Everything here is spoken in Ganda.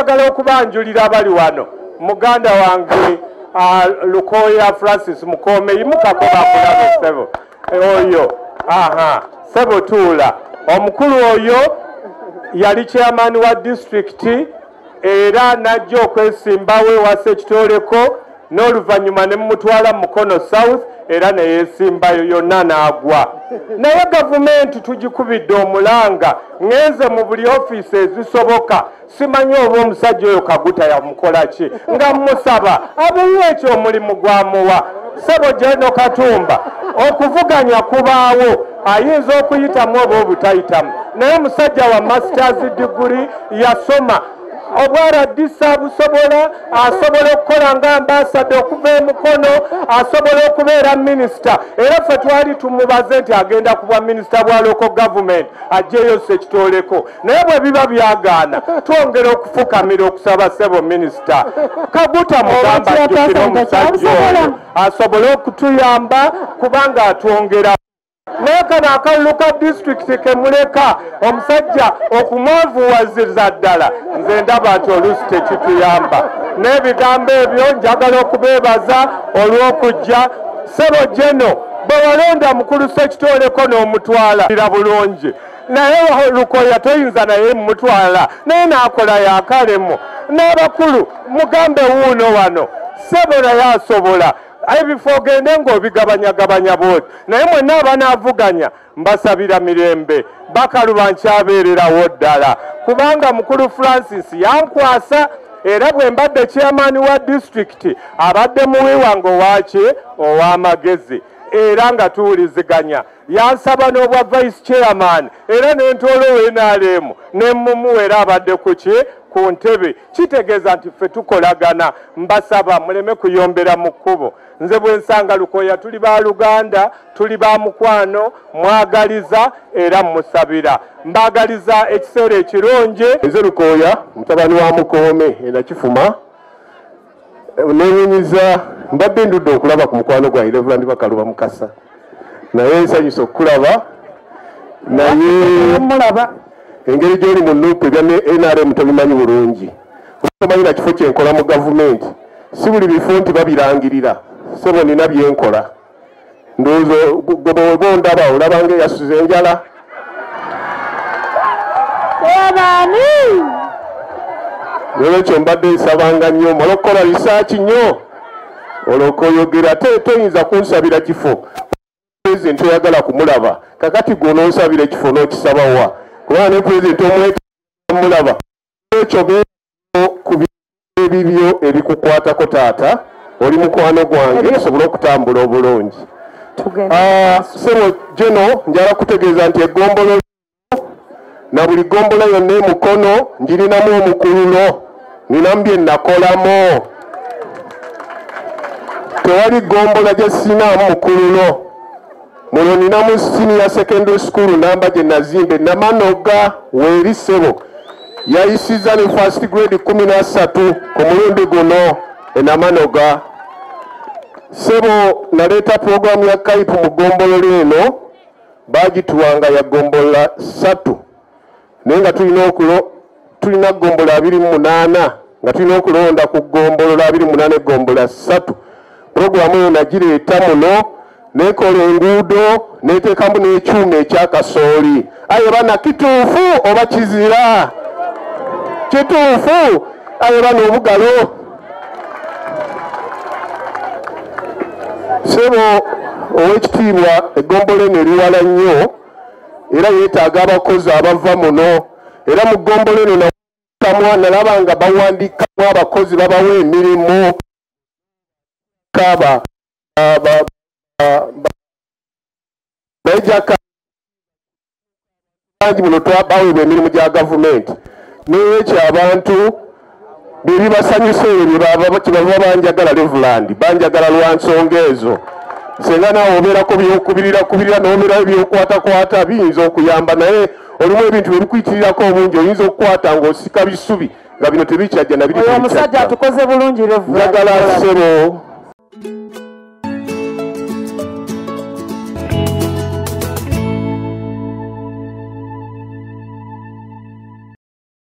njagala okubanjulira abali wano muganda wange Lukoya Francis Mukome yimukako bakulabe sebo oyo sebo tuula omukulu oyo yali chairman wa district era najja okwesimbawe wasekitoleko n'oluvannyuma ne mutwala Mukono South era ne yesimbayo yonna n'agwa naye gavumenti tugikubidde omulanga ngenze mu buli ofiisi ezisoboka simanyi oba omusajja oyo Kaguta yamukola ki nga musaba abeyo ekyo omulimu gwamuwa Sebo Jeno Katumba okuvuganya kubaawo ayinza okuyitamu oba obutayitamu naye musajja wa masters degree yasoma obwaradisa busobola asobola okukola nga ambassador okuva emukono asobola okubeera minisita era ffe twali tumubaze nti agenda kuba minisita bwa local government ajjeyo sekitoleko naye bwe biba byagaana twongera okufukamira okusaba Sebo minisita Kaguta mugamba jjukira omusajja oyo asobole okutuyamba kubanga atwongera naye kano akalulu ka disitulikiti kemuleka omusajja okumwavuwaziza ddala nze ndaba nti oluusi tekituyamba n'ebigambo ebyo njagala okubeebaza olw'okujja Sebo Jeno bwe walonda mukulu sekitoleko n'omutwala ira bulungi naye Lukoya toyinza naye mutwala naye n'akola yakalemo n'abakulu mugambe wuuno wano Sebo naye asobola ebifo ogende ng'obigabanyagabanya booti naye mwenna abanaavuganya mbasabira mirembe bakaluba nkyabeererawo ddala kubanga mukulu Francis yankwasa era bwe mbadde chairman wa district abadde muwi wange owaki ow'amagezi era nga tuwuliziganya yansaba n'obwa vice chairman era n'entolo w'NRM n'emmumuwera abadde kuki ku ntebe kitegeeza nti ffe tukolagana mbasaba muleme kuyombera mu kkubo nze bwe nsanga Lukoya tuli ba Luganda tuli ba mukwano mwagaliza era musabira mbagaliza ekiseera ekirungi nze Lukoya mutabani wa Mukome Nakifuma nenyinyiza mbadde ndudde okulaba ku mukwano gwa Reverend Bakaluba Mukasa naye nsanyusa okulaba naye mulaba engeri gy'oli mu nuupu ebya NRM tobimanyi bulungi omanyi na kifo kyenkola mu gavumenti si buli bifo nti babirangirira Sebo nina byenkola ndowooza bw'oba ondaba olaba ng'eyasuza enjala olwekyo mbadde nsabanga nnyo omala okukola risaaki nnyo olwokoyogera ate toyinza kunsabira kifo pulezidenti oyagala kumulaba kakati gw'onoonsabira ekifo n'okisaba wa kubanga ne pulezidenti omulaba ekyo ku ebibyo ebikukwatako taata oli mukwano gwange osobola okutambula obulungi Sebo Jeno njala kutegeeza nti eggombolo na buli gombola yonna emukono njirinamu omukululo ninamu bye nakolamu tewali gombola gye sinaamu mukululo muno ninamu senior secondary school namba gye nazimbe Namanoga weeri Sebo yayisiza ne first grade 13 ku mulundi guno Namanoga Sebo naleeta programu ya kaipu mu gombololo eno bagituwanga ya gombola 3 naye nga tulina gombola 28 nga tulina okulonda ku gombolola 28 gombola 3 programu eyo nagireeta muno nekola enguudo neteekamu n'ekyuma ekyakasooli aye bana kituufu oba kizira kituufu aye bana obugalo Sebo ow'ekitiibwa eggombolo eno eriwala nnyo era yeetaaga abakozi abava muno era mu ggombolo eno nalaba nga bawandiikamu abakozi babawa emirimu bangi muno baweebwa emirimu gya gavumenti naye ekyo abantu bye bibasanyusa ebyo kyebava banjagala Reverand banjagala lwa nsonga ezo senga naawe obeerako byokubirira n'obeera ebyokwatakwata biyinza okuyamba naye olumu ebintu bye bikuyitirirako obungi oyinza okukwata ng'osika bisubi nga bino tebikyajja na biri omusajja atukoze bulungi Reverand njagala Sebo